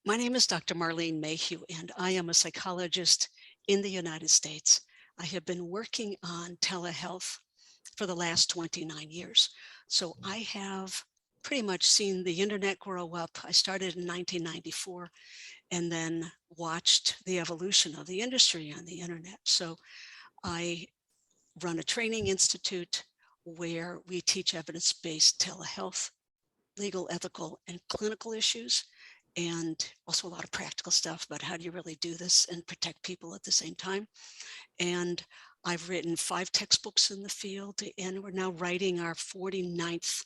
My name is Dr. Marlene Maheu, and I am a psychologist in the United States. I have been working on telehealth for the last 29 years. So I have pretty much seen the internet grow up. I started in 1994 and then watched the evolution of the industry on the internet. So I run a training institute where we teach evidence-based telehealth, legal, ethical, and clinical issues, and also a lot of practical stuff about how do you really do this and protect people at the same time. And I've written 5 textbooks in the field, and we're now writing our 49th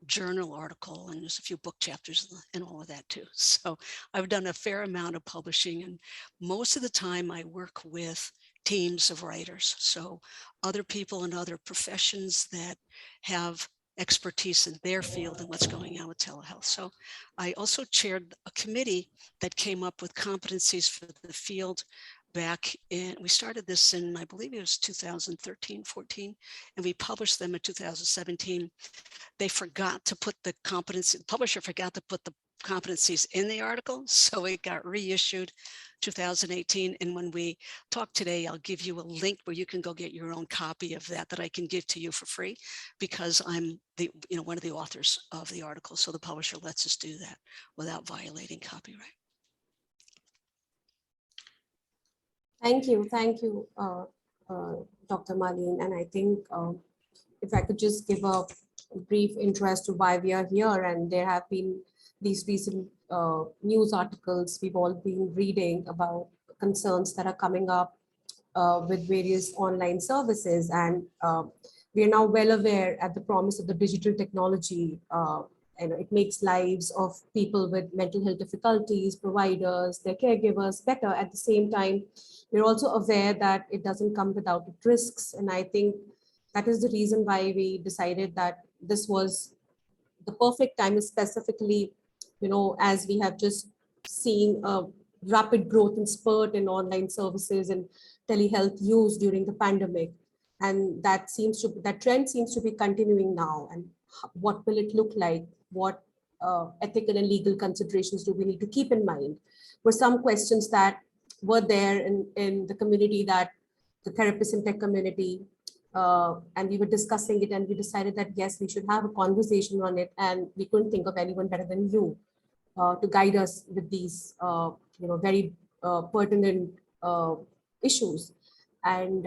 journal article, and there's a few book chapters and all of that too. So I've done a fair amount of publishing, and most of the time I work with teams of writers. So other people in other professions that have expertise in their field and what's going on with telehealth. So I also chaired a committee that came up with competencies for the field back in, we started this in, I believe it was 2013, 14, and we published them in 2017. They forgot to put the competency, the publisher forgot to put the competencies in the article, so it got reissued 2018. And when we talk today, I'll give you a link where you can go get your own copy of that I can give to you for free, because I'm the, one of the authors of the article. So the publisher lets us do that without violating copyright. Thank you, Dr. Marlene. And I think if I could just give a brief intro as to why we are here, and there have been these recent news articles we've all been reading about concerns that are coming up with various online services, and we are now well aware at the promise of the digital technology. It makes lives of people with mental health difficulties, providers, their caregivers better. At the same time, we're also aware that it doesn't come without risks. And I think that is the reason why we decided that this was the perfect time, specifically, as we have just seen a rapid growth and spurt in online services and telehealth use during the pandemic. And that trend seems to be continuing now. And what will it look like? What ethical and legal considerations do we need to keep in mind? Were some questions that were there in the community, that the therapist and tech community, and we were discussing it, and we decided that yes, we should have a conversation on it, and we couldn't think of anyone better than you to guide us with these very pertinent issues. And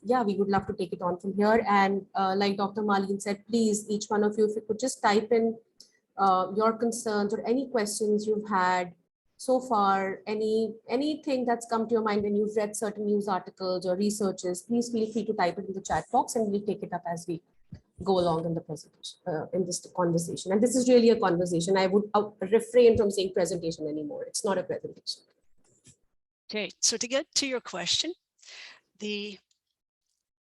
yeah, we would love to take it on from here. And like Dr. Marlene said, please, each one of you, if you could just type in your concerns or any questions you've had so far, anything that's come to your mind when you've read certain news articles or researches, please feel free to type it in the chat box, and we'll take it up as we go along in the presentation, in this conversation. And this is really a conversation. I would refrain from saying presentation anymore. It's not a presentation. Okay, so to get to your question, the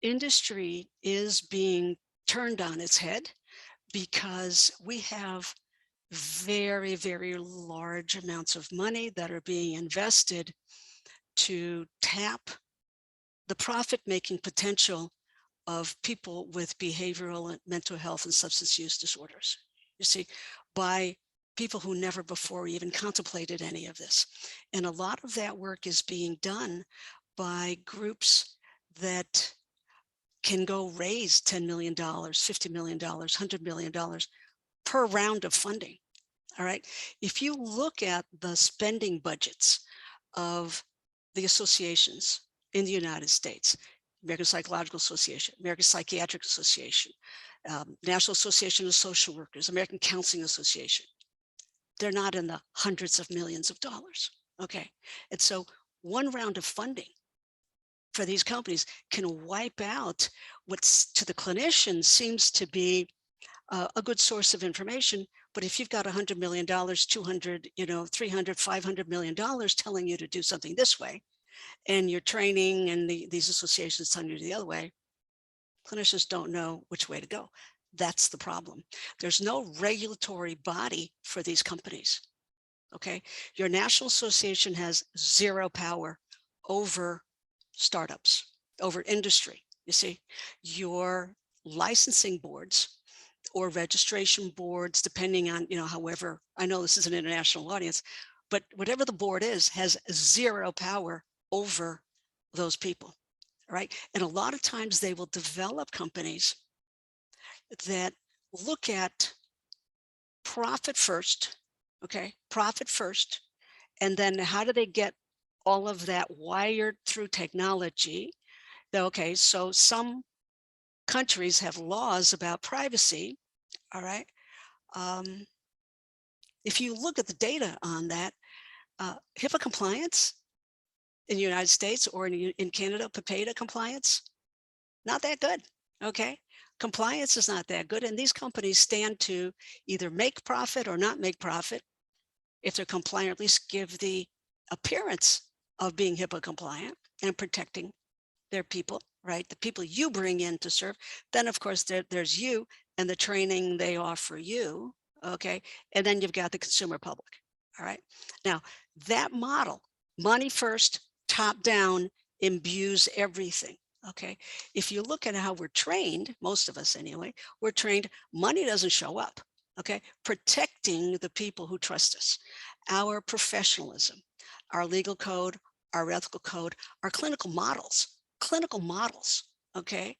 industry is being turned on its head because we have very, very large amounts of money that are being invested to tap the profit-making potential of people with behavioral and mental health and substance use disorders. You see, by people who never before even contemplated any of this. And a lot of that work is being done by groups that can go raise $10 million, $50 million, $100 million per round of funding. All right. If you look at the spending budgets of the associations in the United States, American Psychological Association, American Psychiatric Association, National Association of Social Workers, American Counseling Association, they're not in the hundreds of millions of dollars. Okay. And so one round of funding for these companies can wipe out what's to the clinician seems to be a good source of information. But if you've got $100 million, 200, 300, $500 million telling you to do something this way, and you're training and these associations telling you the other way, clinicians don't know which way to go. That's the problem. There's no regulatory body for these companies. Okay. Your national association has zero power over startups, over industry. You see, your licensing boards or registration boards, depending on, however, I know this is an international audience, but whatever the board is has zero power over those people, right? And a lot of times they will develop companies that look at profit first, okay, profit first, and then how do they get all of that wired through technology? Okay, so some countries have laws about privacy, all right? Um, if you look at the data on that, HIPAA compliance in the United States or in Canada, PIPEDA compliance, not that good, okay? Compliance is not that good, and these companies stand to either make profit or not make profit. If they're compliant, at least give the appearance of being HIPAA compliant and protecting their people, right? The people you bring in to serve. Then, of course, there's you and the training they offer you, okay? And then you've got the consumer public, all right? Now, that model, money first, top down, imbues everything, okay? If you look at how we're trained, most of us anyway, we're trained, money doesn't show up, okay? Protecting the people who trust us, our professionalism, our legal code, our ethical code, our clinical models, okay?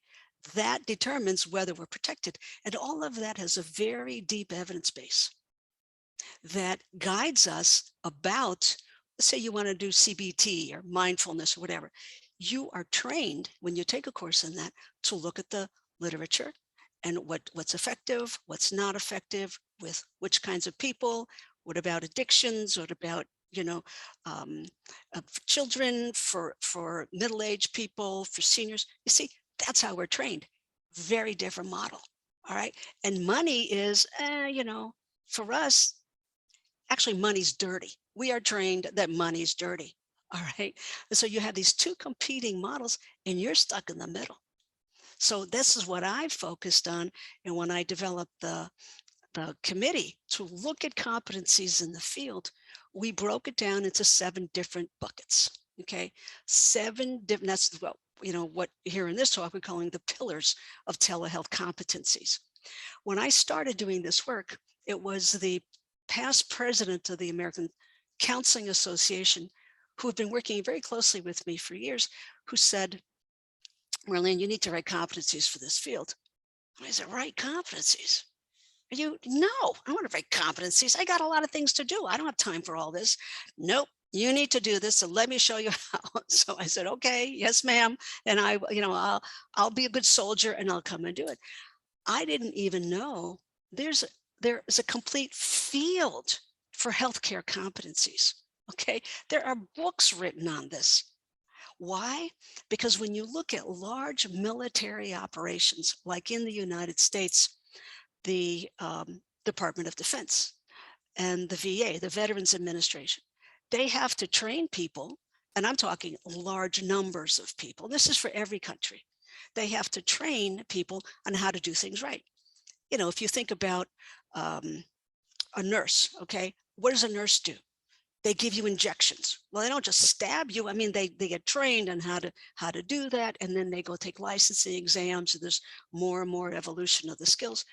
That determines whether we're protected. And all of that has a very deep evidence base that guides us about, let's say you want to do CBT or mindfulness or whatever. You are trained when you take a course in that to look at the literature and what's effective, what's not effective, with which kinds of people, what about addictions, what about, you know, um, for children, for middle-aged people, for seniors. You see, that's how we're trained. Very different model. All right. And money is, you know, for us, actually money's dirty. We are trained that money's dirty. All right. And so you have these two competing models and you're stuck in the middle. So this is what I focused on. And when I developed the committee to look at competencies in the field, we broke it down into 7 different buckets. Okay, 7 different, that's what, you know, what here in this talk we're calling the pillars of telehealth competencies. When I started doing this work, it was the past president of the American Counseling Association, who had been working very closely with me for years, who said, Marlene, you need to write competencies for this field. I said, write competencies? No, I want to write competencies. I got a lot of things to do. I don't have time for all this. Nope, you need to do this. So let me show you how. So I said, okay, yes, ma'am. And I, you know, I'll be a good soldier and I'll come and do it. I didn't even know there is a complete field for healthcare competencies. Okay, there are books written on this. Why? Because when you look at large military operations, like in the United States, the Department of Defense and the VA, the Veterans Administration, they have to train people, and I'm talking large numbers of people. This is for every country. They have to train people on how to do things right. You know, if you think about a nurse, okay, what does a nurse do? They give you injections. Well, they don't just stab you. I mean, they get trained on how to do that, and then they go take licensing exams, and there's more and more evolution of the skills,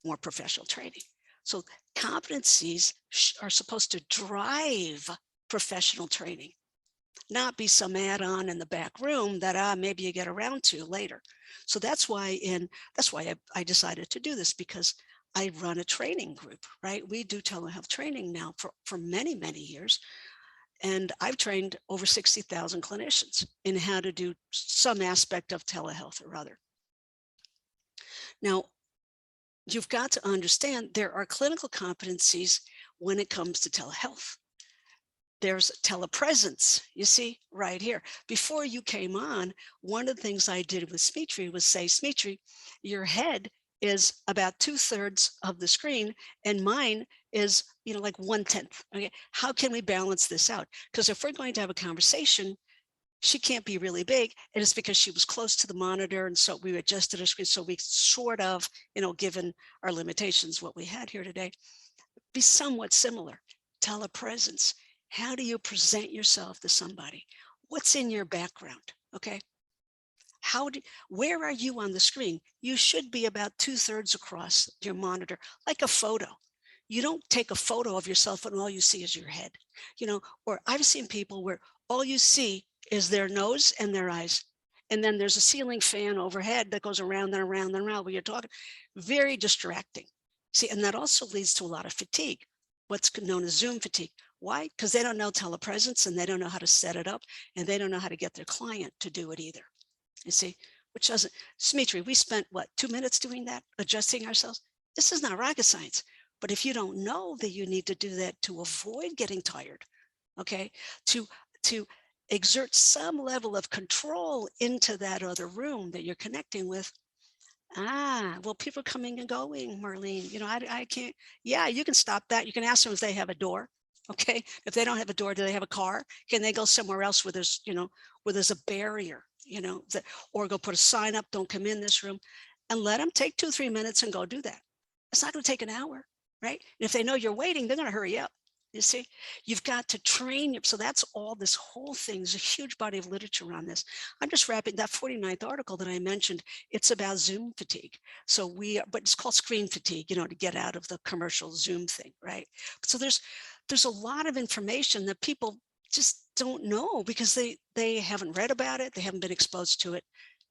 more professional training. So competencies are supposed to drive professional training, not be some add-on in the back room that maybe you get around to later. So that's why I decided to do this, because I run a training group, right? We do telehealth training now for many, many years. And I've trained over 60,000 clinicians in how to do some aspect of telehealth or other. Now, you've got to understand there are clinical competencies when it comes to telehealth. There's telepresence, you see right here. Before you came on, one of the things I did with Smitri was say, Smitri, your head is about 2/3 of the screen and mine is, you know, like 1/10. Okay, how can we balance this out? Because if we're going to have a conversation, she can't be really big, and it's because she was close to the monitor, and so we adjusted her screen, so we sort of, you know, given our limitations, what we had here today, be somewhat similar. Telepresence. How do you present yourself to somebody? What's in your background? Okay. Where are you on the screen? You should be about 2/3 across your monitor, like a photo. You don't take a photo of yourself and all you see is your head, or I've seen people where all you see is their nose and their eyes. And then there's a ceiling fan overhead that goes around and around and around when you're talking. Very distracting. See, and that also leads to a lot of fatigue, what's known as Zoom fatigue. Why? Because they don't know telepresence and they don't know how to set it up and they don't know how to get their client to do it either. You see, which doesn't, Smitri, we spent what, 2 minutes doing that, adjusting ourselves. This is not rocket science. But if you don't know that you need to do that to avoid getting tired, okay, to exert some level of control into that other room that you're connecting with. Well, people are coming and going, Marlene. I can't. Yeah, you can stop that. You can ask them if they have a door. Okay. If they don't have a door, do they have a car? Can they go somewhere else where there's, where there's a barrier, or go put a sign up, don't come in this room, and let them take 2-3 minutes and go do that. It's not going to take an hour, right? And if they know you're waiting, they're going to hurry up. You see, you've got to train. So that's all this whole thing. There's a huge body of literature on this. I'm just wrapping that 49th article that I mentioned. It's about Zoom fatigue. But it's called screen fatigue, to get out of the commercial Zoom thing, right? So there's a lot of information that people just don't know because they haven't read about it. They haven't been exposed to it.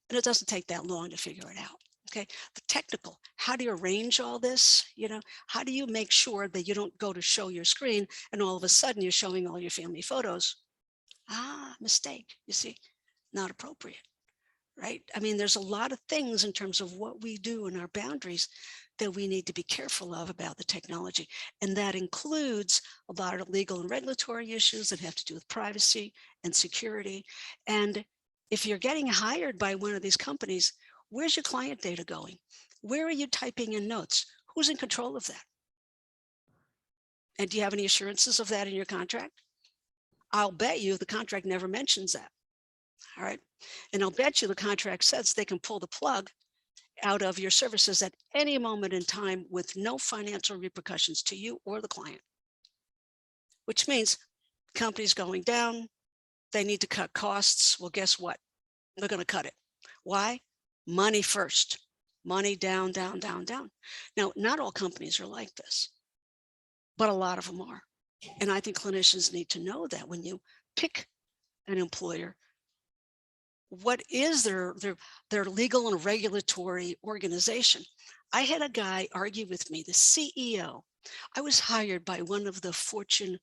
And it doesn't take that long to figure it out. Okay, the technical, how do you arrange all this? How do you make sure that you don't go to show your screen and all of a sudden you're showing all your family photos? Mistake, you see, not appropriate, right? I mean, there's a lot of things in terms of what we do in our boundaries that we need to be careful of about the technology. And that includes a lot of legal and regulatory issues that have to do with privacy and security. And if you're getting hired by one of these companies, where's your client data going? Where are you typing in notes? Who's in control of that? And do you have any assurances of that in your contract? I'll bet you the contract never mentions that. All right. And I'll bet you the contract says they can pull the plug out of your services at any moment in time with no financial repercussions to you or the client, which means the company's going down. They need to cut costs. Well, guess what? They're going to cut it. Why? Money first. Money down, down, down, down. Now, not all companies are like this, but a lot of them are. And I think clinicians need to know that when you pick an employer, what is their legal and regulatory organization? I had a guy argue with me, the CEO. I was hired by one of the Fortune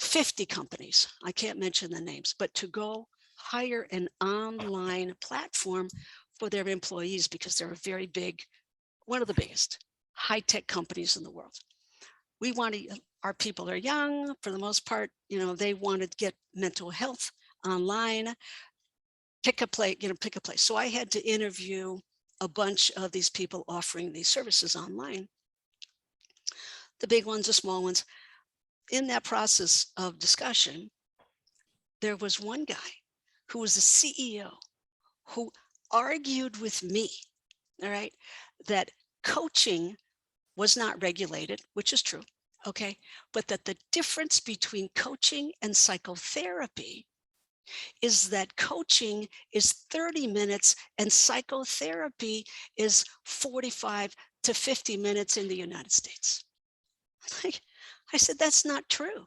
50 companies. I can't mention the names, but to go hire an online platform for their employees because they're a very big, one of the biggest high-tech companies in the world. Our people are young for the most part, they want to get mental health online, pick a place. So I had to interview a bunch of these people offering these services online, the big ones, the small ones. In that process of discussion, there was one guy who was the CEO who argued with me, all right, that coaching was not regulated, which is true, okay, but that the difference between coaching and psychotherapy is that coaching is 30 minutes and psychotherapy is 45 to 50 minutes in the United States. I said, that's not true.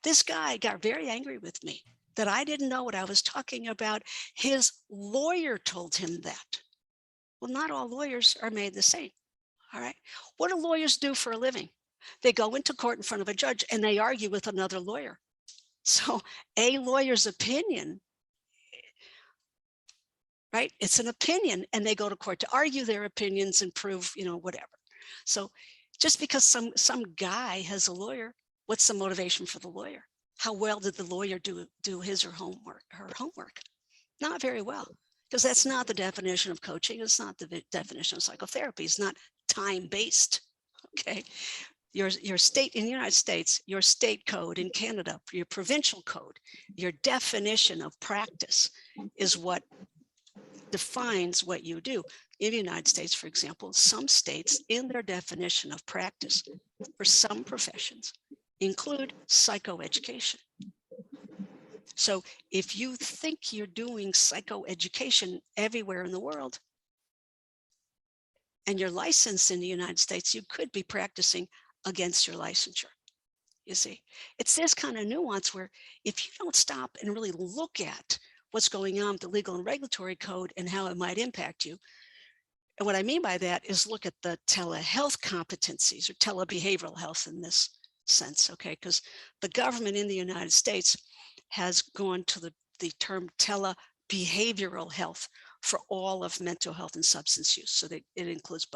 This guy got very angry with me that I didn't know what I was talking about. His lawyer told him that. Well, not all lawyers are made the same. All right. What do lawyers do for a living? They go into court in front of a judge and they argue with another lawyer. So a lawyer's opinion, right? It's an opinion, and they go to court to argue their opinions and prove, whatever. So just because some guy has a lawyer, what's the motivation for the lawyer? How well did the lawyer do his or her homework? Not very well, because that's not the definition of coaching. It's not the definition of psychotherapy. It's not time-based. Okay. Your state in the United States, your state code in Canada, your provincial code, your definition of practice is what defines what you do. In the United States, for example, some states in their definition of practice for some professions include psychoeducation. So if you think you're doing psychoeducation everywhere in the world, and you're licensed in the United States, you could be practicing against your licensure. You see, it's this kind of nuance where if you don't stop and really look at what's going on with the legal and regulatory code and how it might impact you. And what I mean by that is look at the telehealth competencies or telebehavioral health in this sense, okay? Because the government in the United States has gone to the term telebehavioral health for all of mental health and substance use. So it includes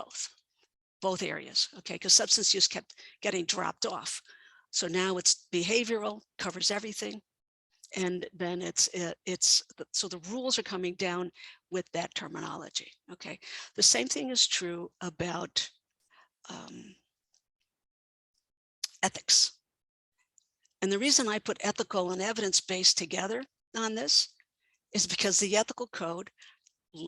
both areas, okay? Because substance use kept getting dropped off. So now it's behavioral, covers everything. And then so the rules are coming down with that terminology, okay? The same thing is true about ethics. And the reason I put ethical and evidence-based together on this is because the ethical code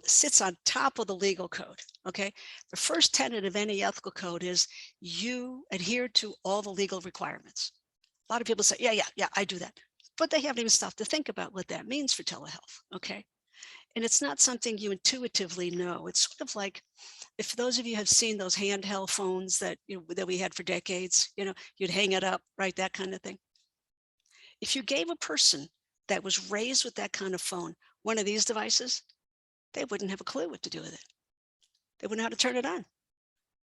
sits on top of the legal code, okay? The first tenet of any ethical code is you adhere to all the legal requirements. A lot of people say, yeah, I do that. But they haven't even stopped to think about what that means for telehealth, okay? And it's not something you intuitively know. It's sort of like, if those of you have seen those handheld phones that that we had for decades, you'd hang it up, right? That kind of thing. If you gave a person that was raised with that kind of phone one of these devices, they wouldn't have a clue what to do with it. They wouldn't know how to turn it on.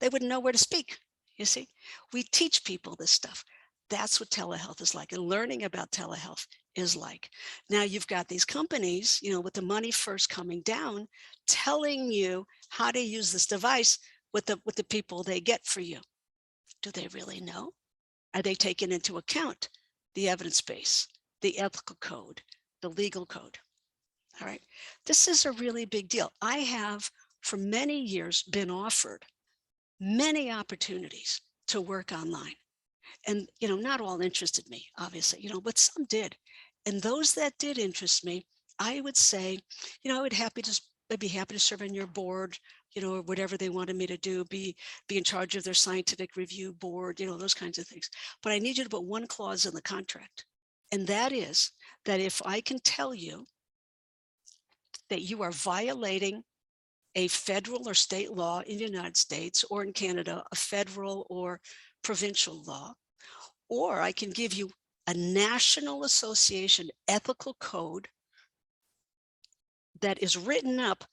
They wouldn't know where to speak. You see, we teach people this stuff. That's what telehealth is like, and learning about telehealth is like. Now you've got these companies, with the money first coming down, telling you how to use this device with the people they get for you. Do they really know? Are they taking into account the evidence base, the ethical code, the legal code? All right. This is a really big deal. I have for many years been offered many opportunities to work online. And, not all interested me, obviously, but some did. And those that did interest me, I would say, I'd be happy to serve on your board, or whatever they wanted me to do, be in charge of their scientific review board, those kinds of things. But I need you to put one clause in the contract. And that is that if I can tell you that you are violating a federal or state law in the United States, or in Canada, a federal or provincial law, or I can give you a National Association ethical code that is written up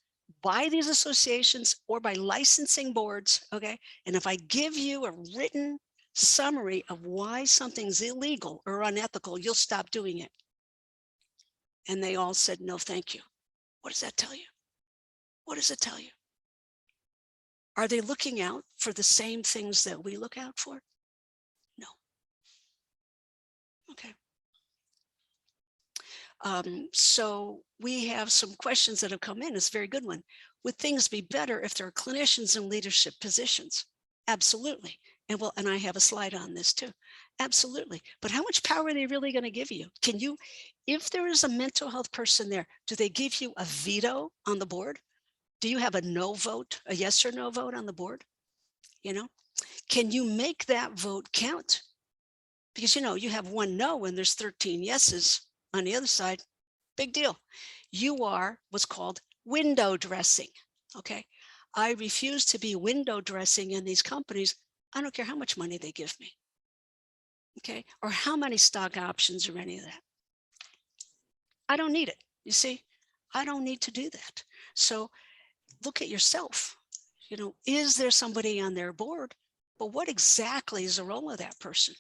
by these associations or by licensing boards, okay? And if I give you a written summary of why something's illegal or unethical, you'll stop doing it. And they all said, no, thank you. What does that tell you? What does it tell you? Are they looking out for the same things that we look out for? No. Okay. So we have some questions that have come in. It's a very good one. Would things be better if there are clinicians in leadership positions? Absolutely. And I have a slide on this too. Absolutely. But how much power are they really going to give you? If there is a mental health person there, do they give you a veto on the board? Do you have a no vote, a yes or no vote on the board? Can you make that vote count? Because, you have one no and there's 13 yeses on the other side. Big deal. You are what's called window dressing. Okay. I refuse to be window dressing in these companies. I don't care how much money they give me. Okay. Or how many stock options or any of that. I don't need it. You see, I don't need to do that. So look at yourself. Is there somebody on their board? But what exactly is the role of that person?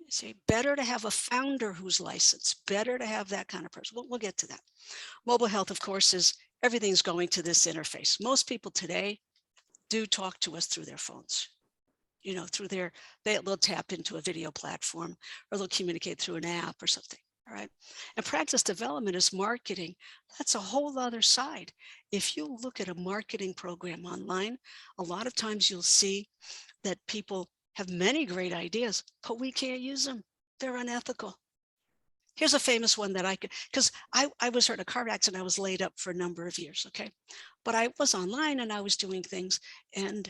See, better to have a founder who's licensed, better to have that kind of person. We'll get to that. Mobile health, of course, is everything's going to this interface. Most people today do talk to us through their phones, they'll tap into a video platform, or they'll communicate through an app or something. All right. And practice development is marketing. That's a whole other side. If you look at a marketing program online, a lot of times you'll see that people have many great ideas, but we can't use them. They're unethical. Here's a famous one that because I was hurt in a car accident. I was laid up for a number of years, okay? But I was online and I was doing things, and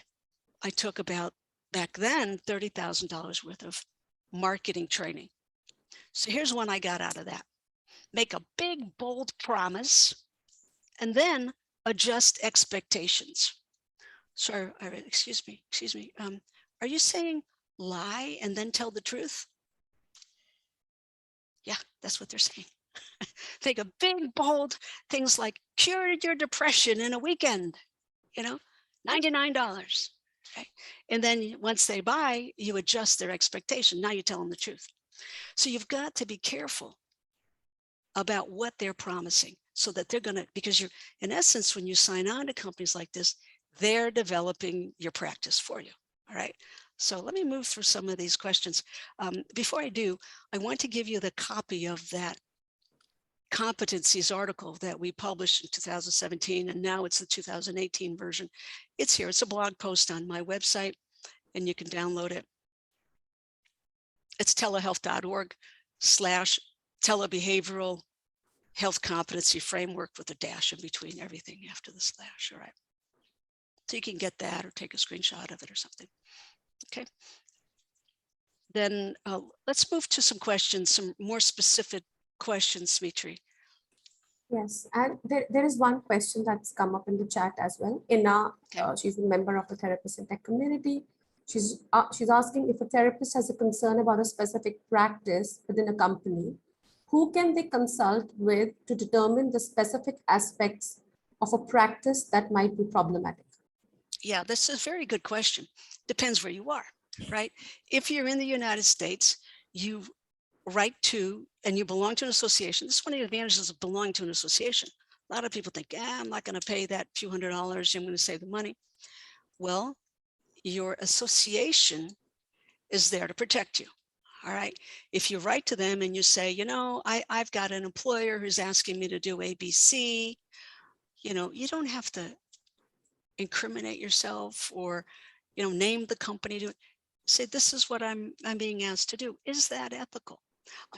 I took about, back then, $30,000 worth of marketing training. So here's one I got out of that. Make a big, bold promise, and then adjust expectations. So, excuse me. Are you saying lie and then tell the truth? Yeah, that's what they're saying. Think of big, bold things like cured your depression in a weekend, $99. Okay. And then once they buy, you adjust their expectation. Now you tell them the truth. So you've got to be careful about what they're promising so that they're going to, because you're, in essence, when you sign on to companies like this, they're developing your practice for you. All right. So let me move through some of these questions. Before I do, I want to give you the copy of that competencies article that we published in 2017, and now it's the 2018 version. It's here. It's a blog post on my website, and you can download it. It's telehealth.org/telebehavioral health competency framework with a dash in between everything after the slash. All right. So you can get that or take a screenshot of it or something. Okay. Then let's move to some questions, some more specific questions, Smitri. Yes, and there is one question that's come up in the chat as well. Inna, she's a member of the Therapist in Tech community. She's asking if a therapist has a concern about a specific practice within a company, who can they consult with to determine the specific aspects of a practice that might be problematic? Yeah, this is a very good question. Depends where you are, right? If you're in the United States, you write to, and you belong to an association. This is one of the advantages of belonging to an association. A lot of people think, I'm not going to pay that few $100s. I'm going to save the money. Well, your association is there to protect you. All right. If you write to them and you say, I've got an employer who's asking me to do ABC, you don't have to incriminate yourself or, name the company to say, this is what I'm being asked to do. Is that ethical?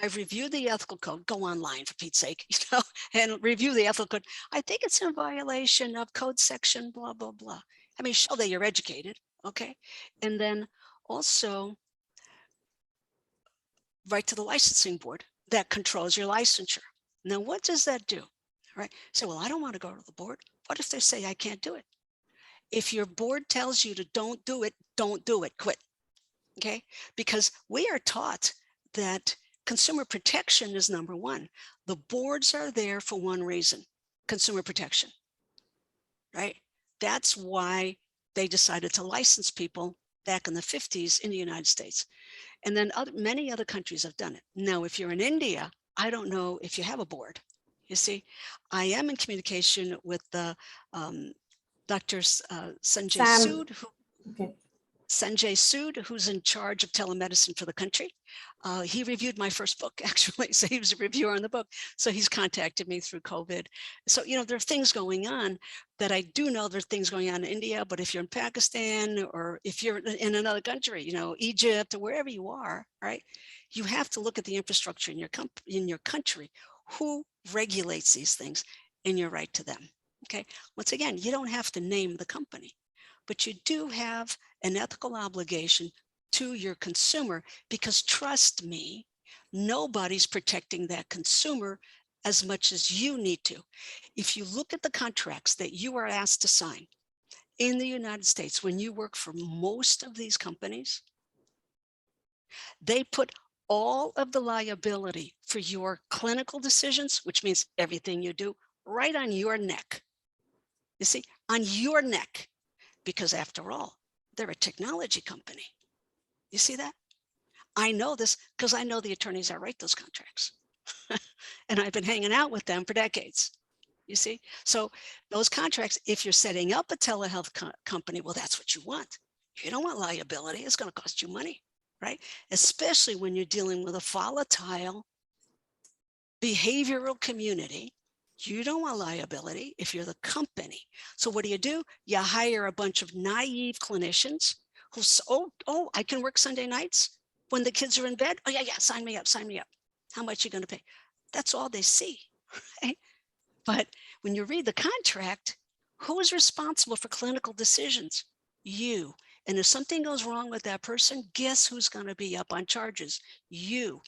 I've reviewed the ethical code. Go online, for Pete's sake, and review the ethical code. I think it's in violation of code section, blah, blah, blah. I mean, show that you're educated. Okay. And then also write to the licensing board that controls your licensure. Now, what does that do? Right? So, well, I don't want to go to the board. What if they say I can't do it? If your board tells you to don't do it, quit. Okay? Because we are taught that consumer protection is number one. The boards are there for one reason: consumer protection. Right? That's why they decided to license people back in the 50s in the United States. And then many other countries have done it. Now, if you're in India, I don't know if you have a board. You see, I am in communication with the Dr. Sanjay Sood, Sanjay Sood, who's in charge of telemedicine for the country. He reviewed my first book, actually, so he was a reviewer on the book. So he's contacted me through COVID. So, there are things going on that I do know there are things going on in India, but if you're in Pakistan or if you're in another country, Egypt or wherever you are, right, you have to look at the infrastructure in your country. Who regulates these things? And you write to them. Okay. Once again, you don't have to name the company, but you do have an ethical obligation to your consumer, because trust me, nobody's protecting that consumer as much as you need to. If you look at the contracts that you are asked to sign in the United States, when you work for most of these companies, they put all of the liability for your clinical decisions, which means everything you do, right on your neck. You see, on your neck, because after all, they're a technology company. You see that? I know this because I know the attorneys that write those contracts. And I've been hanging out with them for decades. You see? So those contracts, if you're setting up a telehealth company, well, that's what you want. You don't want liability. It's going to cost you money, right? Especially when you're dealing with a volatile behavioral community. You don't want liability if you're the company. So what do? You hire a bunch of naive clinicians who say, oh, I can work Sunday nights when the kids are in bed. Oh, yeah, sign me up. How much are you going to pay? That's all they see, right? But when you read the contract, who is responsible for clinical decisions? You. And if something goes wrong with that person, guess who's going to be up on charges? You.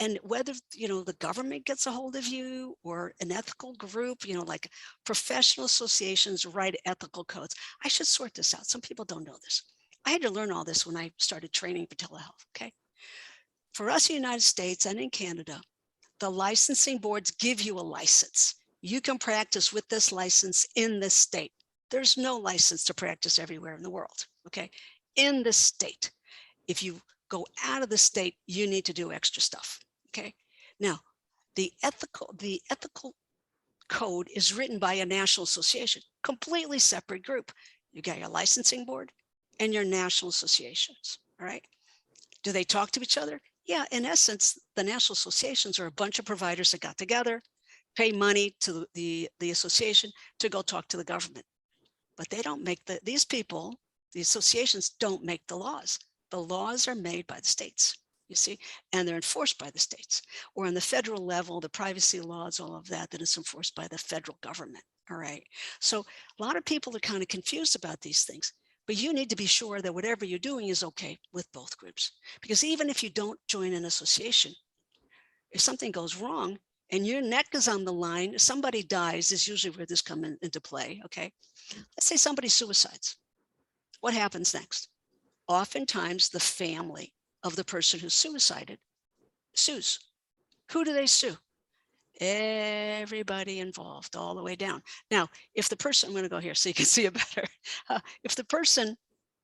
And whether, the government gets a hold of you or an ethical group, like professional associations write ethical codes. I should sort this out. Some people don't know this. I had to learn all this when I started training for telehealth, okay? For us in the United States and in Canada, the licensing boards give you a license. You can practice with this license in this state. There's no license to practice everywhere in the world, okay? In this state. If you go out of the state, you need to do extra stuff, okay? Now, the ethical code is written by a national association, completely separate group. You got your licensing board and your national associations, all right? Do they talk to each other? Yeah, in essence, the national associations are a bunch of providers that got together, pay money to the association to go talk to the government. But they don't make these people, the associations don't make the laws. The laws are made by the states, you see, and they're enforced by the states. Or on the federal level, the privacy laws, all of that is enforced by the federal government, all right? So a lot of people are kind of confused about these things. But you need to be sure that whatever you're doing is okay with both groups. Because even if you don't join an association, if something goes wrong and your neck is on the line, somebody dies is usually where this comes into play, okay? Let's say somebody suicides. What happens next? Oftentimes the family of the person who suicided sues. Who do they sue? Everybody involved all the way down. Now, if the person, I'm going to go here so you can see it better. If the person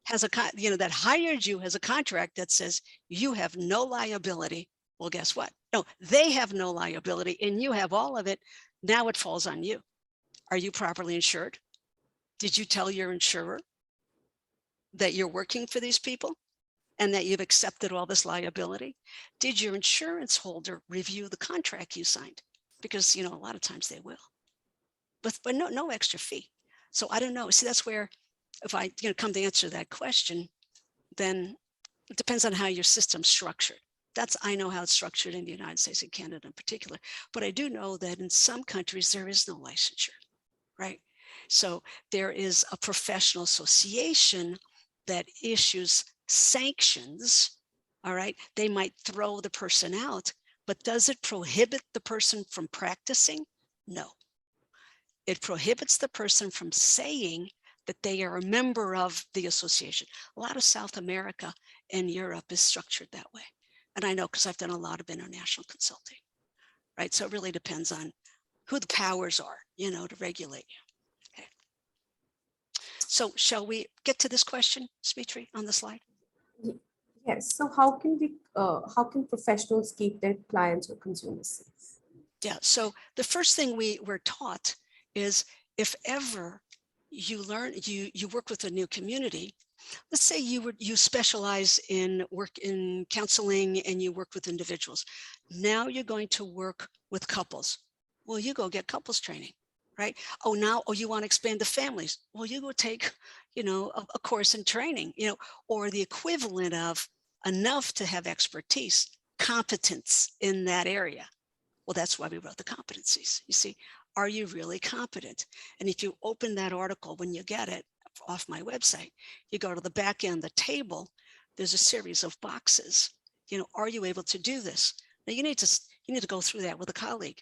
has that hired you has a contract that says you have no liability, well, guess what? No, they have no liability and you have all of it. Now it falls on you. Are you properly insured? Did you tell your insurer that you're working for these people and that you've accepted all this liability? Did your insurance holder review the contract you signed? Because, a lot of times they will, but no extra fee. So I don't know. See, that's where if I come to answer that question, then it depends on how your system's structured. I know how it's structured in the United States and Canada in particular, but I do know that in some countries there is no licensure, right? So there is a professional association that issues sanctions, all right? They might throw the person out, but does it prohibit the person from practicing? No. It prohibits the person from saying that they are a member of the association. A lot of South America and Europe is structured that way. And I know because I've done a lot of international consulting, right? So it really depends on who the powers are, to regulate you. Okay. So shall we get to this question, Smitri, on the slide? Yes. So how can professionals keep their clients or consumers safe? Yeah. So the first thing we were taught is if ever you learn, you work with a new community. Let's say you specialize in work in counseling and you work with individuals. Now you're going to work with couples. Well, you go get couples training, right? Oh, you want to expand to families. Well, you go take, a course in training, or the equivalent of enough to have expertise, competence in that area. Well, that's why we wrote the competencies. You see, are you really competent? And if you open that article when you get it off my website, you go to the back end of the table, there's a series of boxes. Are you able to do this? Now you need to go through that with a colleague.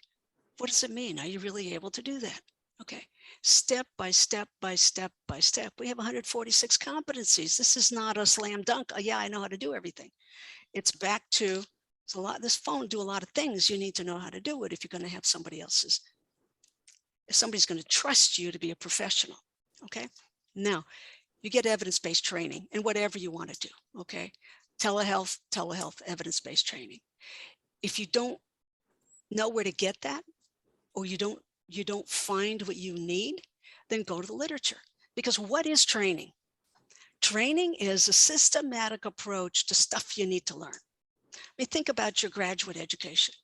What does it mean? Are you really able to do that? Okay, step by step by step by step. We have 146 competencies. This is not a slam dunk. Oh, yeah, I know how to do everything. It's back to this phone do a lot of things. You need to know how to do it if you're going to have if somebody's going to trust you to be a professional. Okay. Now you get evidence-based training and whatever you want to do. Okay. Telehealth, evidence-based training. If you don't know where to get that, or you don't find what you need, then go to the literature. Because what is training? Training is a systematic approach to stuff you need to learn. I mean, think about your graduate education.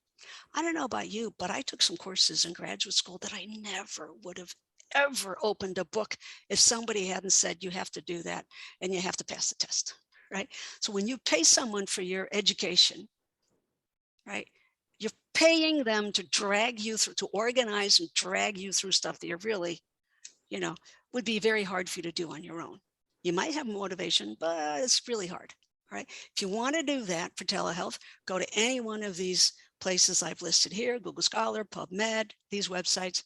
I don't know about you, but I took some courses in graduate school that I never would have ever opened a book if somebody hadn't said you have to do that and you have to pass the test, right? So when you pay someone for your education, right, you're paying them to drag you through, to organize and drag you through stuff that you're really, would be very hard for you to do on your own. You might have motivation, but it's really hard. All right. If you want to do that for telehealth, go to any one of these places I've listed here, Google Scholar, PubMed, these websites,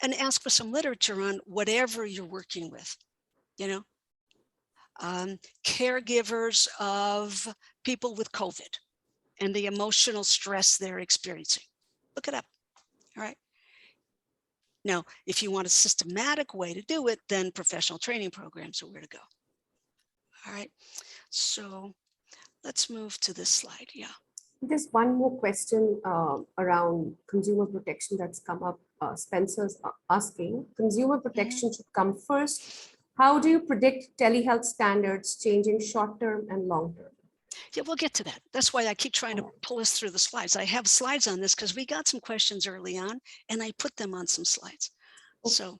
and ask for some literature on whatever you're working with, you know, caregivers of people with COVID and the emotional stress they're experiencing. Look it up. All right. Now, if you want a systematic way to do it, then professional training programs are where to go. All right. So let's move to this slide. Yeah. There's one more question around consumer protection that's come up. Spencer's asking, consumer protection should come first. How do you predict telehealth standards changing short term and long term? Yeah, we'll get to that. That's why I keep trying to pull us through the slides. I have slides on this because we got some questions early on and I put them on some slides. So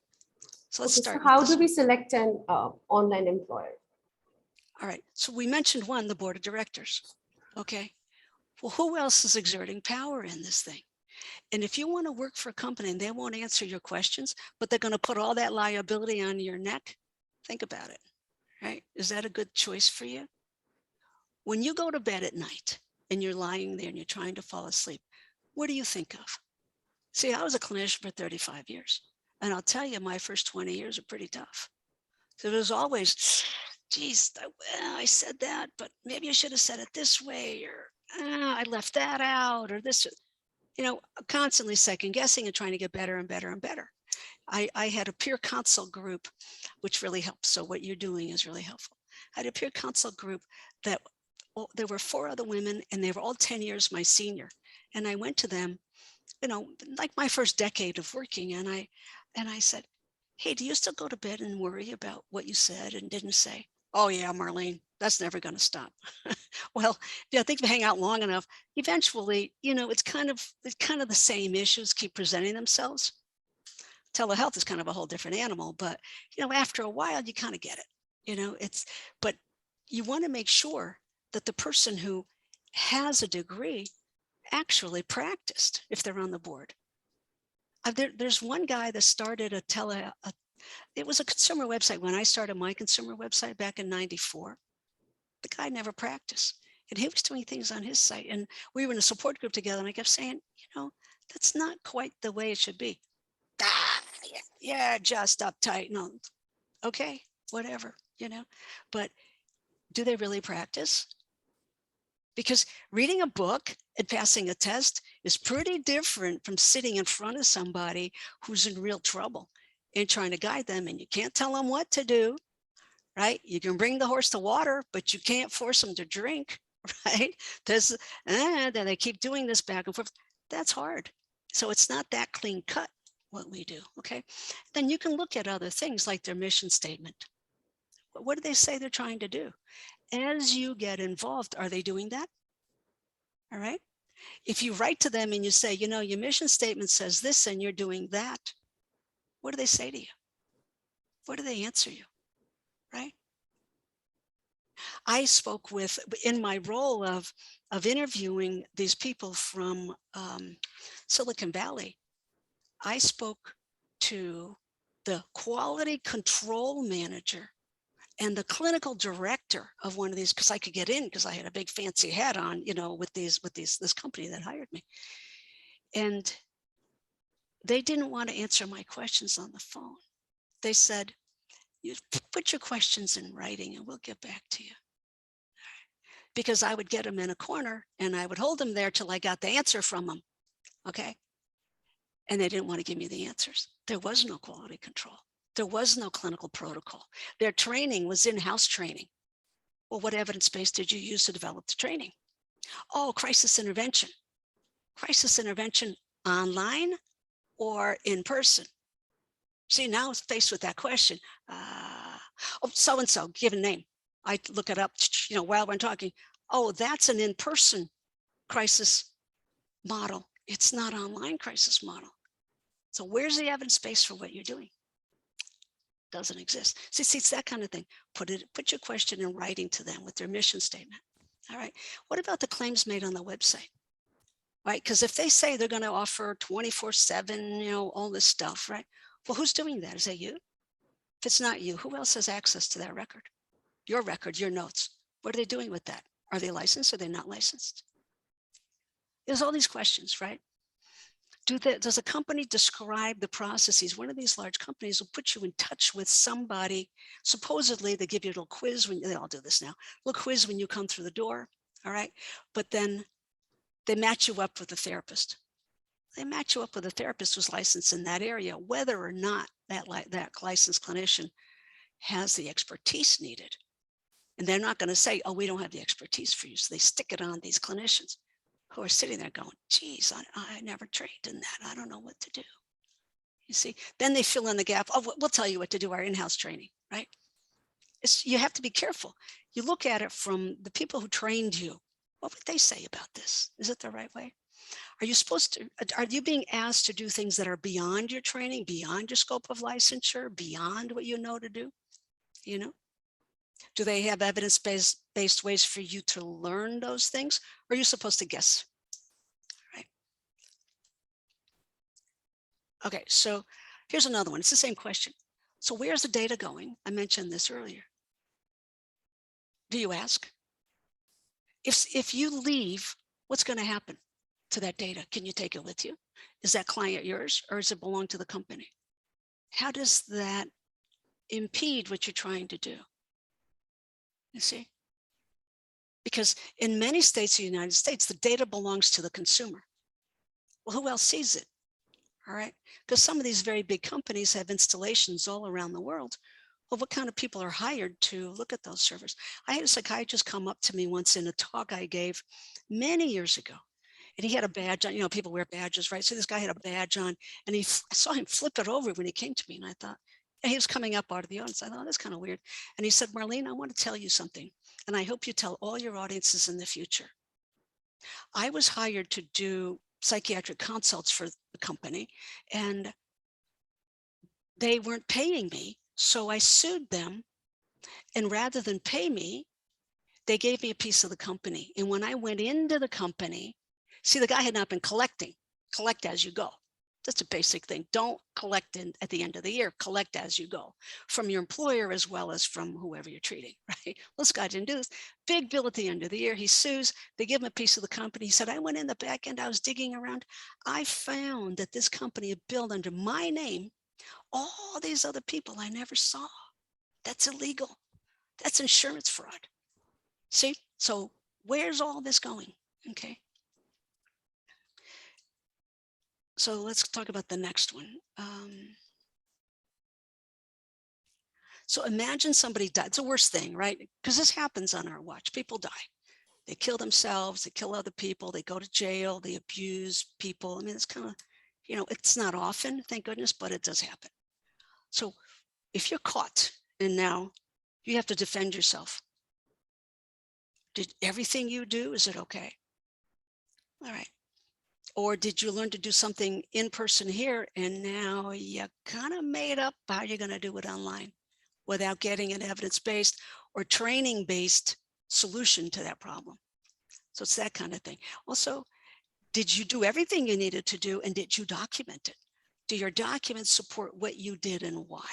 let's start with how this do we select an online employer? All right. So we mentioned one, the board of directors. Okay. Well, who else is exerting power in this thing? And if you want to work for a company and they won't answer your questions, but they're going to put all that liability on your neck, think about it, right? Is that a good choice for you? When you go to bed at night and you're lying there and you're trying to fall asleep, what do you think of? See, I was a clinician for 35 years. And I'll tell you, my first 20 years are pretty tough. So there's always, geez, I said that, but maybe I should have said it this way, or I left that out, or this, constantly second guessing and trying to get better and better and better. I had a peer consult group, which really helps. So what you're doing is really helpful. I had a peer consult group that there were 4 other women and they were all 10 years my senior. And I went to them, like my first decade of working. And I said, hey, do you still go to bed and worry about what you said and didn't say? Oh yeah, Marlene, that's never going to stop. Well, I think if you hang out long enough, eventually, it's kind of the same issues keep presenting themselves. Telehealth is kind of a whole different animal, but after a while, you kind of get it. But you want to make sure that the person who has a degree actually practiced if they're on the board. There's one guy that started it was a consumer website when I started my consumer website back in 94. The guy never practiced. And he was doing things on his site. And we were in a support group together. And I kept saying, that's not quite the way it should be. Yeah, just uptight. No, okay, whatever, But do they really practice? Because reading a book and passing a test is pretty different from sitting in front of somebody who's in real trouble and trying to guide them, and you can't tell them what to do, right? You can bring the horse to water, but you can't force them to drink, right? Then they keep doing this back and forth. That's hard. So it's not that clean cut what we do, okay? Then you can look at other things like their mission statement. What do they say they're trying to do? As you get involved, are they doing that? All right. If you write to them and you say, your mission statement says this and you're doing that, what do they say to you? What do they answer you? Right? I spoke with, in my role of interviewing these people from Silicon Valley, I spoke to the quality control manager and the clinical director of one of these, because I could get in because I had a big fancy hat on, with this company that hired me. And they didn't want to answer my questions on the phone. They said, you put your questions in writing and we'll get back to you. Because I would get them in a corner and I would hold them there till I got the answer from them. Okay. And they didn't want to give me the answers. There was no quality control. There was no clinical protocol. Their training was in-house training. Well, what evidence base did you use to develop the training? Oh, crisis intervention. Crisis intervention online or in person? See, now it's faced with that question. So-and-so, give a name. I look it up, while we're talking. Oh, that's an in-person crisis model. It's not online crisis model. So where's the evidence base for what you're doing? Doesn't exist. See, it's that kind of thing. Put your question in writing to them with their mission statement. All right. What about the claims made on the website? Right? Because if they say they're going to offer 24/7, all this stuff, right? Well, who's doing that? Is that you? If it's not you, who else has access to that record? Your record, your notes. What are they doing with that? Are they licensed? Are they not licensed? There's all these questions, right? Does a company describe the processes? One of these large companies will put you in touch with somebody. Supposedly, they give you a little quiz when they all do this now, a little quiz when you come through the door. All right. But then they match you up with a therapist. They match you up with a therapist who's licensed in that area, whether or not that licensed clinician has the expertise needed. And they're not going to say, oh, we don't have the expertise for you. So they stick it on these clinicians who are sitting there going, geez, I never trained in that. I don't know what to do. You see, then they fill in the gap. Oh, we'll tell you what to do, our in-house training, right? You have to be careful. You look at it from the people who trained you. What would they say about this? Is it the right way? Are you being asked to do things that are beyond your training, beyond your scope of licensure, beyond what you know to do? You know? Do they have evidence-based ways for you to learn those things? Or are you supposed to guess? Right. Okay, so here's another one. It's the same question. So where's the data going? I mentioned this earlier. Do you ask? If you leave, what's going to happen to that data? Can you take it with you? Is that client yours, or does it belong to the company? How does that impede what you're trying to do? You see? Because in many states of the United States, the data belongs to the consumer. Well, who else sees it? All right. Because some of these very big companies have installations all around the world. Well, what kind of people are hired to look at those servers? I had a psychiatrist come up to me once in a talk I gave many years ago. And he had a badge on, you know, people wear badges, right? So this guy had a badge on, and I saw him flip it over when he came to me. And I thought, and he was coming up out of the audience. I thought, that's kind of weird. And he said, Marlene, I want to tell you something. And I hope you tell all your audiences in the future. I was hired to do psychiatric consults for the company, and they weren't paying me. So I sued them. And rather than pay me, they gave me a piece of the company. And when I went into the company, see, the guy had not been collecting. Collect as you go. That's a basic thing. Don't collect at the end of the year. Collect as you go from your employer as well as from whoever you're treating, right? Well, this guy didn't do this. Big bill at the end of the year. He sues. They give him a piece of the company. He said, I went in the back end. I was digging around. I found that this company had billed under my name all these other people I never saw. That's illegal. That's insurance fraud. See? So where's all this going? Okay. So let's talk about the next one. So imagine somebody died. It's the worst thing, right? Because this happens on our watch. People die. They kill themselves. They kill other people. They go to jail. They abuse people. I mean, it's kind of, you know, it's not often, thank goodness, but it does happen. So if you're caught and now you have to defend yourself, did everything you do, is it okay? All right. Or did you learn to do something in person here and now you kind of made up how you're going to do it online without getting an evidence-based or training-based solution to that problem? So it's that kind of thing. Also, did you do everything you needed to do, and did you document it? Do your documents support what you did and why?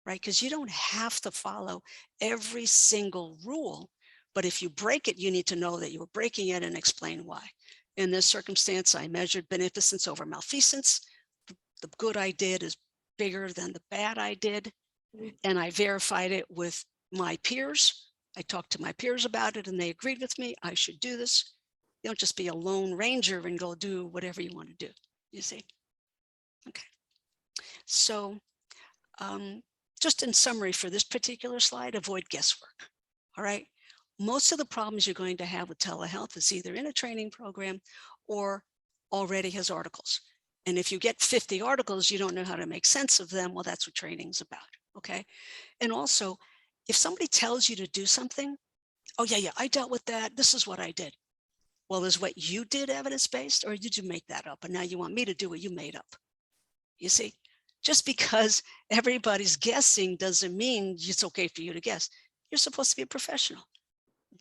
Right? Because you don't have to follow every single rule, but if you break it, you need to know that you were breaking it and explain why. In this circumstance, I measured beneficence over malfeasance. The good I did is bigger than the bad I did. And I verified it with my peers. I talked to my peers about it and they agreed with me. I should do this. You don't just be a lone ranger and go do whatever you want to do, you see? Okay. So just in summary for this particular slide, avoid guesswork. All right. Most of the problems you're going to have with telehealth is either in a training program or already has articles. And if you get 50 articles, you don't know how to make sense of them. Well, that's what training's about. Okay. And also, if somebody tells you to do something, oh yeah, I dealt with that. This is what I did. Well, is what you did evidence-based, or did you make that up? And now you want me to do what you made up? You see, just because everybody's guessing doesn't mean it's okay for you to guess. You're supposed to be a professional.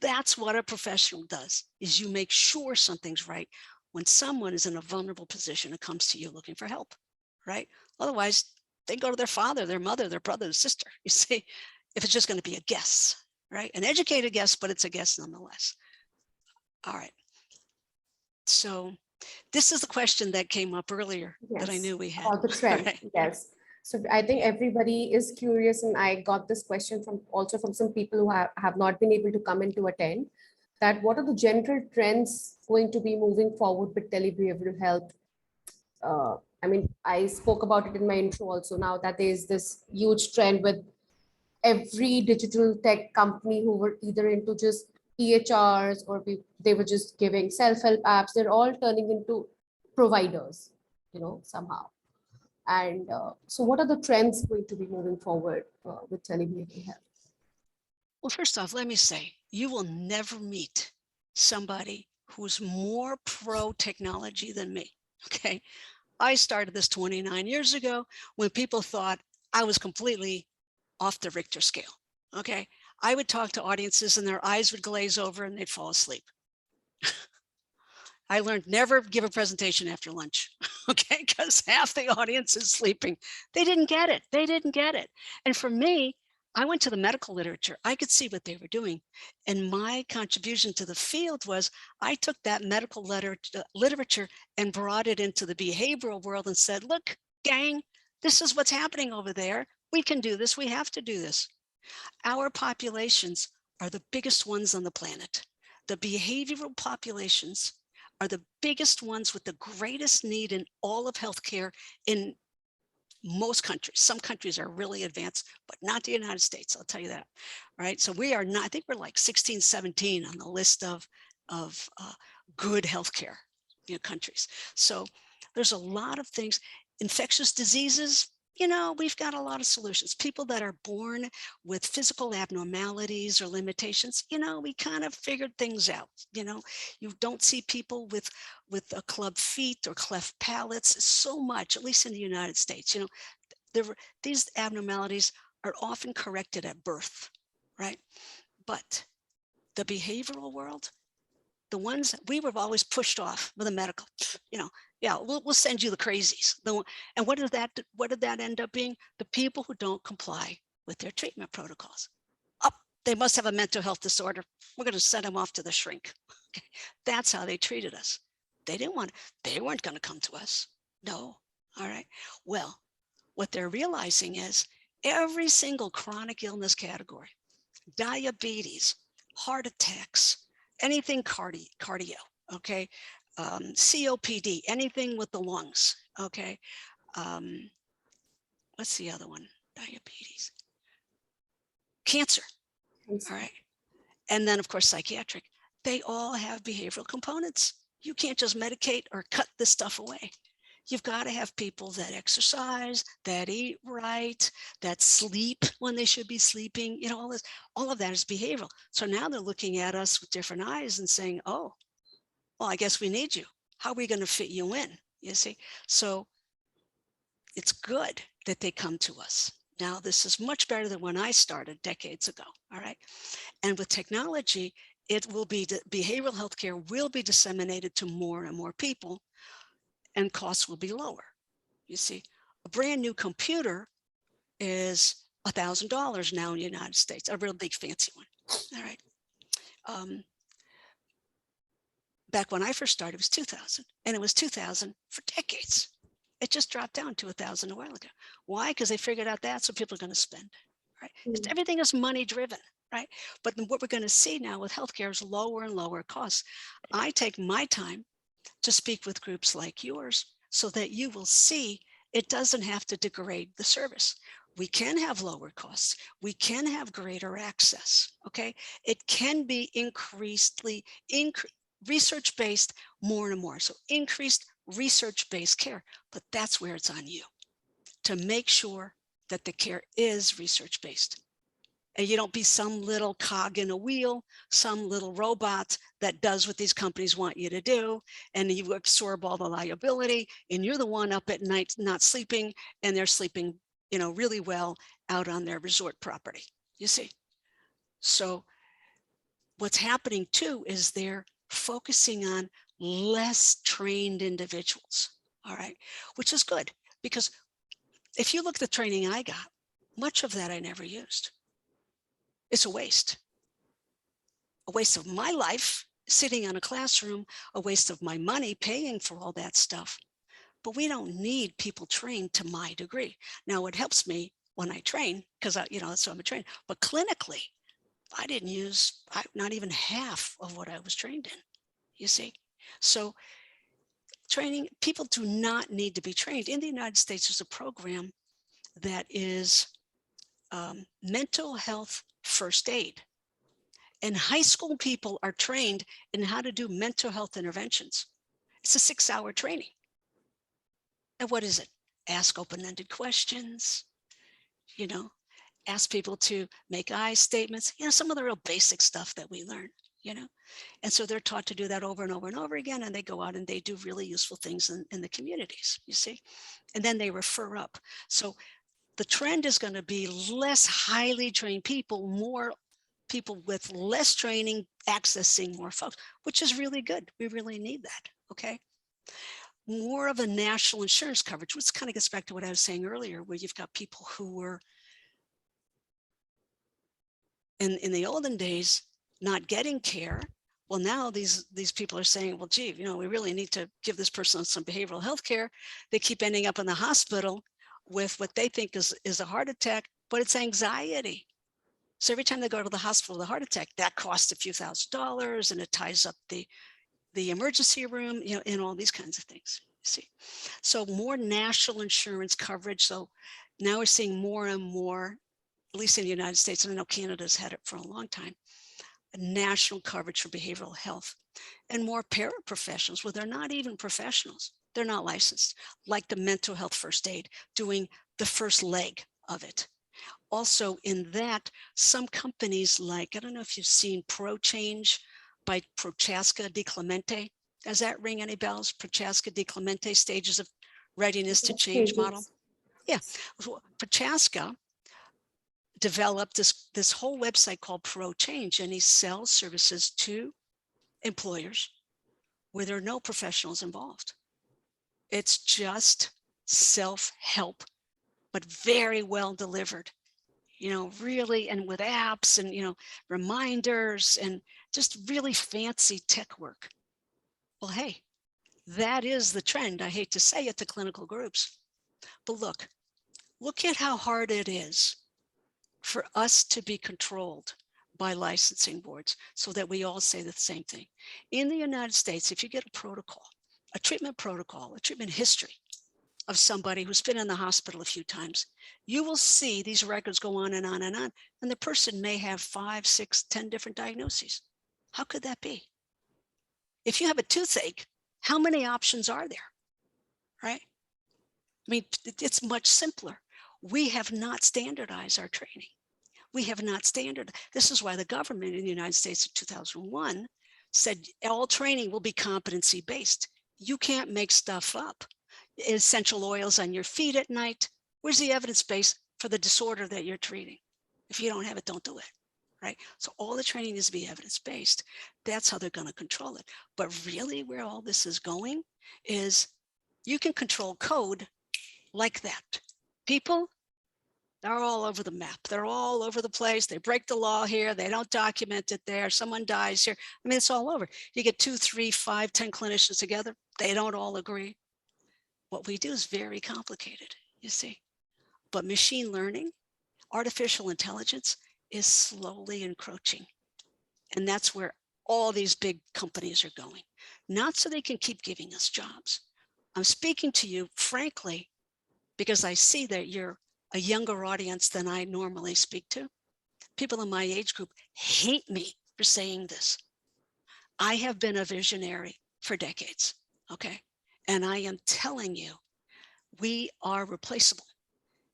That's what a professional does, is you make sure something's right when someone is in a vulnerable position and comes to you looking for help, right? Otherwise, they go to their father, their mother, their brother, their sister, you see, if it's just going to be a guess, right? An educated guess, but it's a guess nonetheless. All right. So this is the question that came up earlier that I Yes, knew we had. about the trend. Right. Yes. So I think everybody is curious, and I got this question from also from some people who have not been able to come in to attend, that what are the general trends going to be moving forward with telebehavioral health? I mean, I spoke about it in my intro also, now that there is this huge trend with every digital tech company who were either into just EHRs or they were just giving self-help apps. They're all turning into providers, somehow. And so what are the trends going to be moving forward with telebehavioral health? Well, first off, let me say, you will never meet somebody who's more pro technology than me. Okay. I started this 29 years ago when people thought I was completely off the Richter scale. Okay. I would talk to audiences and their eyes would glaze over and they'd fall asleep. I learned never give a presentation after lunch, okay, because half the audience is sleeping. They didn't get it. They didn't get it. And for me, I went to the medical literature. I could see what they were doing. And my contribution to the field was I took that medical literature and brought it into the behavioral world and said, look, gang, this is what's happening over there. We can do this. We have to do this. Our populations are the biggest ones on the planet. The behavioral populations are the biggest ones with the greatest need in all of healthcare in most countries. Some countries are really advanced, but not the United States, I'll tell you that. Right. So we are not, I think we're like 16, 17 on the list of good healthcare countries. So there's a lot of things. Infectious diseases, we've got a lot of solutions. People that are born with physical abnormalities or limitations, we kind of figured things out. You don't see people with club feet or cleft palates so much, at least in the United States. These abnormalities are often corrected at birth, right? But the behavioral world, the ones that we were always pushed off with the medical, yeah, we'll send you the crazies. And what did that end up being? The people who don't comply with their treatment protocols. Oh, they must have a mental health disorder. We're going to send them off to the shrink. Okay. That's how they treated us. They weren't going to come to us. No. All right. Well, what they're realizing is every single chronic illness category, diabetes, heart attacks, anything cardio, okay, COPD, anything with the lungs, okay. What's the other one? Diabetes, cancer, all right. And then, of course, psychiatric. They all have behavioral components. You can't just medicate or cut this stuff away. You've got to have people that exercise, that eat right, that sleep when they should be sleeping. All of that is behavioral. So now they're looking at us with different eyes and saying, oh, well, I guess we need you. How are we going to fit you in? You see? So it's good that they come to us. Now, this is much better than when I started decades ago. All right. And with technology, behavioral healthcare will be disseminated to more and more people, and costs will be lower. You see, a brand new computer is $1,000 now in the United States, a real big fancy one. All right. Back when I first started, it was 2,000, and it was 2,000 for decades. It just dropped down to 1,000 a while ago. Why? Because they figured out that's what people are going to spend. Right? Everything is money driven. Right? But what we're going to see now with healthcare is lower and lower costs. I take my time to speak with groups like yours so that you will see it doesn't have to degrade the service. We can have lower costs. We can have greater access. Okay. It can be research-based more and more. So increased research-based care, but that's where it's on you to make sure that the care is research-based. And you don't be some little cog in a wheel, some little robot that does what these companies want you to do, and you absorb all the liability, and you're the one up at night not sleeping, and they're sleeping, really well out on their resort property, you see. So what's happening too is they're focusing on less trained individuals, all right, which is good, because if you look at the training I got, much of that I never used. It's a waste. a waste of my life sitting in a classroom, a waste of my money paying for all that stuff. But we don't need people trained to my degree. Now it helps me when I train because that's why I'm a trainer. But clinically, I didn't use not even half of what I was trained in, you see. So training, people do not need to be trained. In the United States, there's a program that is mental health first aid. And high school people are trained in how to do mental health interventions. It's a 6-hour training. And what is it? Ask open-ended questions, ask people to make I statements, some of the real basic stuff that we learn, And so they're taught to do that over and over and over again, and they go out and they do really useful things in the communities, you see, and then they refer up. So the trend is going to be less highly trained people, more people with less training accessing more folks, which is really good. We really need that, okay? More of a national insurance coverage, which kind of gets back to what I was saying earlier, where you've got people who were in the olden days not getting care. Well, now these people are saying, well, gee, we really need to give this person some behavioral health care. They keep ending up in the hospital with what they think is a heart attack, but it's anxiety. So every time they go to the hospital with a heart attack, that costs a few $1,000s, and it ties up the emergency room, and all these kinds of things. See, so more national insurance coverage. So now we're seeing more and more, at least in the United States, and I know Canada's had it for a long time, national coverage for behavioral health, and more paraprofessionals. Well, they're not even professionals. They're not licensed, like the mental health first aid, doing the first leg of it. Also in that, some companies like, I don't know if you've seen ProChange by Prochaska Di Clemente. Does that ring any bells? Prochaska Di Clemente, Stages of Readiness to Change model. Yeah, Prochaska developed this whole website called ProChange, and he sells services to employers where there are no professionals involved. It's just self-help, but very well delivered. Really, and with apps and, reminders and just really fancy tech work. Well, hey, that is the trend. I hate to say it to clinical groups, but look at how hard it is for us to be controlled by licensing boards so that we all say the same thing. In the United States, if you get a protocol, a treatment protocol, a treatment history of somebody who's been in the hospital a few times, you will see these records go on and on and on. And the person may have 5, 6, 10 different diagnoses. How could that be? If you have a toothache, how many options are there, right? I mean, it's much simpler. We have not standardized our training. We have not standardized. This is why the government in the United States in 2001 said all training will be competency based. You can't make stuff up. Essential oils on your feet at night. Where's the evidence base for the disorder that you're treating? If you don't have it, don't do it, right? So all the training needs to be evidence-based. That's how they're going to control it. But really where all this is going is you can control code like that. People, they're all over the map. They're all over the place. They break the law here. They don't document it there. Someone dies here. I mean, it's all over. You get 2, 3, 5, 10 clinicians together. They don't all agree. What we do is very complicated, you see. But machine learning, artificial intelligence is slowly encroaching. And that's where all these big companies are going. Not so they can keep giving us jobs. I'm speaking to you, frankly, because I see that you're a younger audience than I normally speak to. People in my age group hate me for saying this. I have been a visionary for decades, okay? And I am telling you, we are replaceable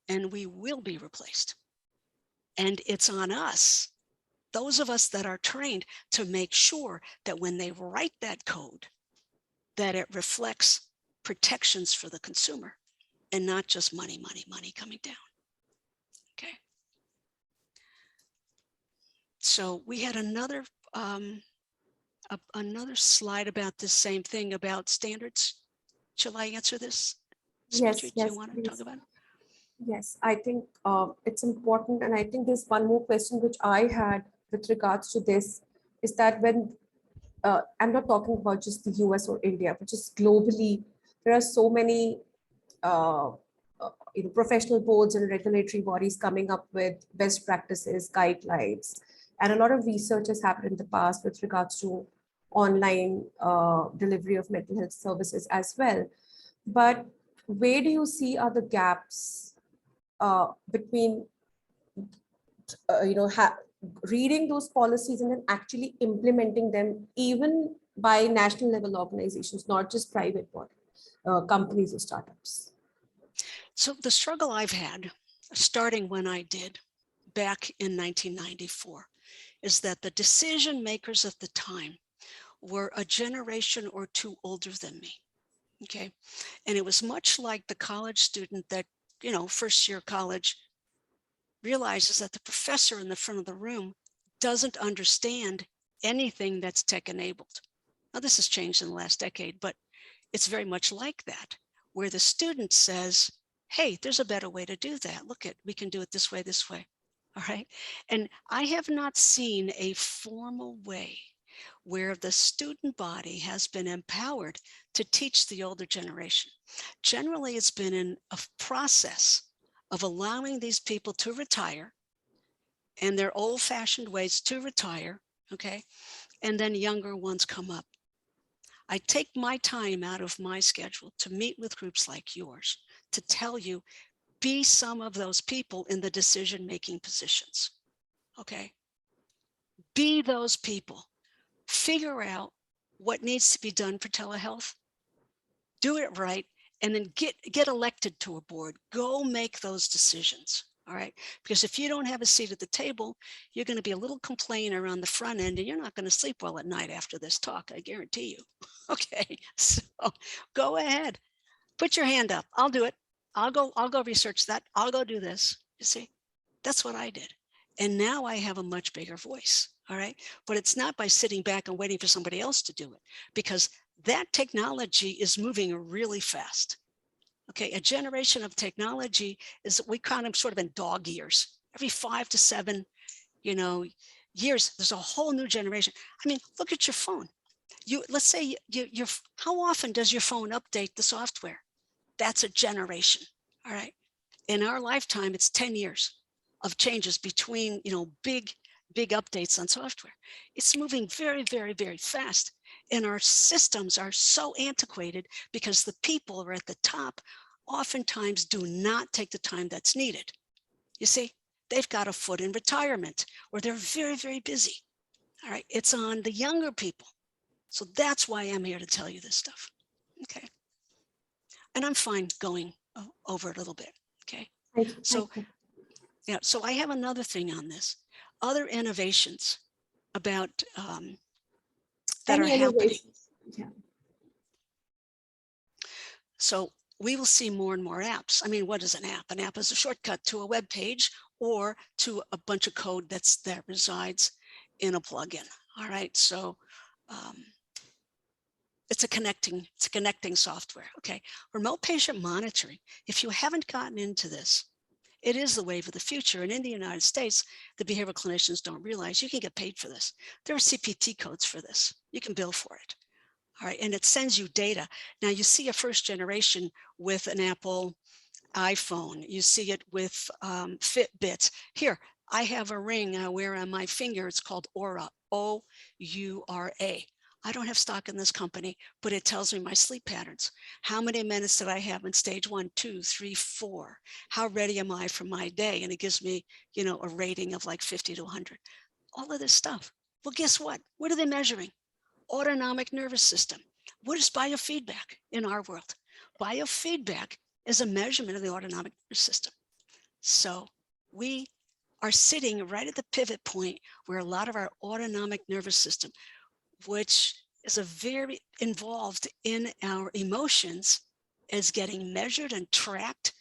and we will be replaced. And it's on us, those of us that are trained, to make sure that when they write that code, that it reflects protections for the consumer and not just money, money, money coming down. Okay. So we had another slide about this same thing about standards. Shall I answer this? Yes, Smidra, do you yes, want to please. talk about it? Yes, I think it's important. And I think there's one more question which I had with regards to this. is that when I'm not talking about just the US or India, but just globally, there are so many professional boards and regulatory bodies coming up with best practices, guidelines, and a lot of research has happened in the past with regards to online delivery of mental health services as well. But where do you see are the gaps between reading those policies and then actually implementing them, even by national level organizations, not just private companies or startups? So the struggle I've had, starting when I did back in 1994, is that the decision makers at the time were a generation or two older than me. Okay. And it was much like the college student that, first year college, realizes that the professor in the front of the room doesn't understand anything that's tech enabled. Now, this has changed in the last decade, but it's very much like that, where the student says, hey, there's a better way to do that. Look, we can do it this way, this way. All right. And I have not seen a formal way where the student body has been empowered to teach the older generation. Generally, it's been in a process of allowing these people to retire and their old-fashioned ways to retire, okay? And then younger ones come up. I take my time out of my schedule to meet with groups like yours to tell you, be some of those people in the decision-making positions, okay? Be those people. Figure out what needs to be done for telehealth, do it right, and then get elected to a board. Go make those decisions. All right. Because if you don't have a seat at the table, you're going to be a little complainer on the front end, and you're not going to sleep well at night after this talk. I guarantee you. Okay. So go ahead. Put your hand up. I'll do it. I'll go research that. I'll go do this. You see, that's what I did. And now I have a much bigger voice. All right. But it's not by sitting back and waiting for somebody else to do it, because that technology is moving really fast. Okay, a generation of technology is, we count them sort of in dog years. Every 5 to 7, years, there's a whole new generation. I mean, look at your phone. Let's say how often does your phone update the software? That's a generation. All right. In our lifetime, it's 10 years of changes between, big updates on software. It's moving very, very, very fast. And our systems are so antiquated because the people are at the top oftentimes do not take the time that's needed. You see, they've got a foot in retirement, or they're very, very busy. All right, it's on the younger people. So that's why I'm here to tell you this stuff. Okay. And I'm fine going over it a little bit. Okay. Thank you. So, Thank you. yeah, so I have another thing on this. Other innovations about that are Any happening. innovations? Yeah. So we will see more and more apps. I mean, what is an app? An app is a shortcut to a web page or to a bunch of code that resides in a plugin. All right. So it's a connecting software. Okay. Remote patient monitoring. If you haven't gotten into this, it is the wave of the future. And in the United States, the behavioral clinicians don't realize you can get paid for this. There are CPT codes for this. You can bill for it. All right. And it sends you data. Now you see a first generation with an Apple iPhone. You see it with Fitbits. Here, I have a ring I wear on my finger. It's called Aura, O-U-R-A. I don't have stock in this company, but it tells me my sleep patterns. How many minutes did I have in stage 1, 2, 3, 4? How ready am I for my day? And it gives me, a rating of like 50 to 100. All of this stuff. Well, guess what? What are they measuring? Autonomic nervous system. What is biofeedback in our world? Biofeedback is a measurement of the autonomic nervous system. So we are sitting right at the pivot point where a lot of our autonomic nervous system, which is a very involved in our emotions, is getting measured and tracked.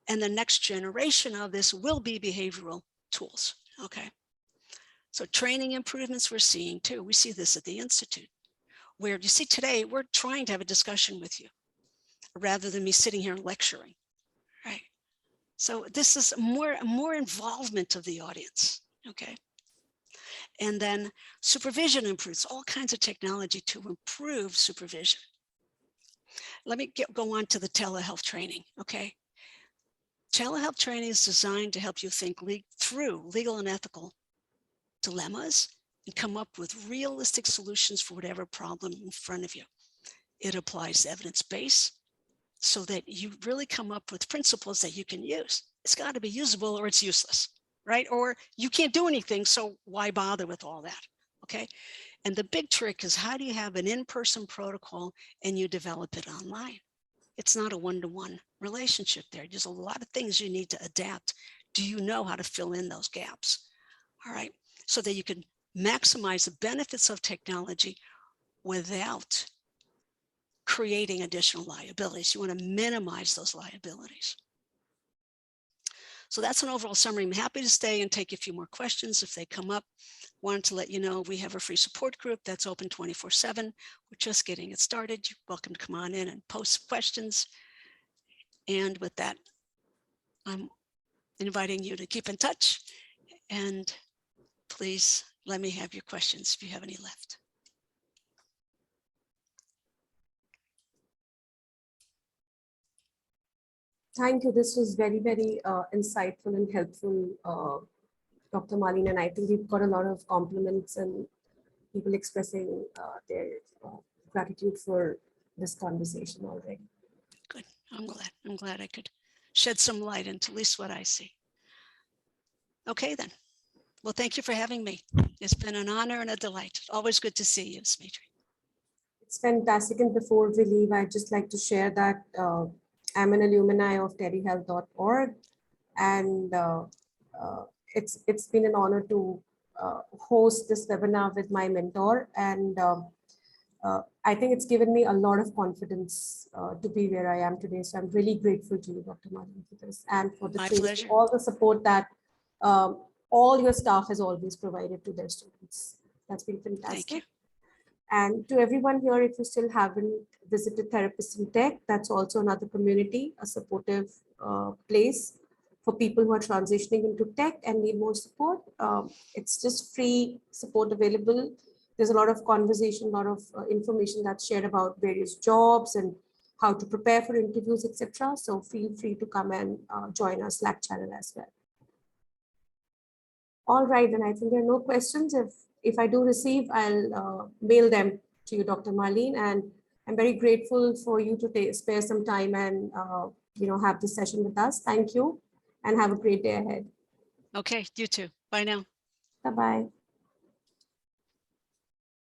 And the next generation of this will be behavioral tools. Okay. So training improvements we're seeing too. We see this at the Institute, where you see today, we're trying to have a discussion with you rather than me sitting here lecturing, right? So this is more involvement of the audience, okay? And then supervision improves, all kinds of technology to improve supervision. Let me go on to the telehealth training, okay? Telehealth training is designed to help you think through legal and ethical dilemmas and come up with realistic solutions for whatever problem in front of you. It applies evidence base so that you really come up with principles that you can use. It's got to be usable or it's useless, right? Or you can't do anything, so why bother with all that, okay? And the big trick is, how do you have an in-person protocol and you develop it online? It's not a one-to-one relationship there. There's a lot of things you need to adapt. Do you know how to fill in those gaps? All right, so that you can maximize the benefits of technology without creating additional liabilities. You want to minimize those liabilities. So that's an overall summary. I'm happy to stay and take a few more questions if they come up. Wanted to let you know we have a free support group that's open 24/7. We're just getting it started. You're welcome to come on in and post questions. And with that, I'm inviting you to keep in touch, and please let me have your questions if you have any left. Thank you. This was very, very insightful and helpful, Dr. Marlene. And I think we've got a lot of compliments and people expressing their gratitude for this conversation already. Good. I'm glad I could shed some light into at least what I see. Okay, then. Well, thank you for having me. It's been an honor and a delight. Always good to see you, Smitri. It's fantastic. And before we leave, I'd just like to share that I'm an alumni of telehealth.org, and it's been an honor to host this webinar with my mentor, and I think it's given me a lot of confidence to be where I am today. So I'm really grateful to you, Dr. Marlene, for this, and for the My training, pleasure. all the support that all your staff has always provided to their students. That's been fantastic. Thank you. And to everyone here, if you still haven't visited Therapists in Tech, that's also another community, a supportive place for people who are transitioning into tech and need more support. It's just free support available. There's a lot of conversation, a lot of information that's shared about various jobs and how to prepare for interviews, etc. So feel free to come and join our Slack channel as well. All right, then I think there are no questions. If I do receive, I'll mail them to you, Dr. Marlene, and I'm very grateful for you to spare some time and have this session with us. Thank you, and have a great day ahead. Okay, you too. Bye now. Bye-bye.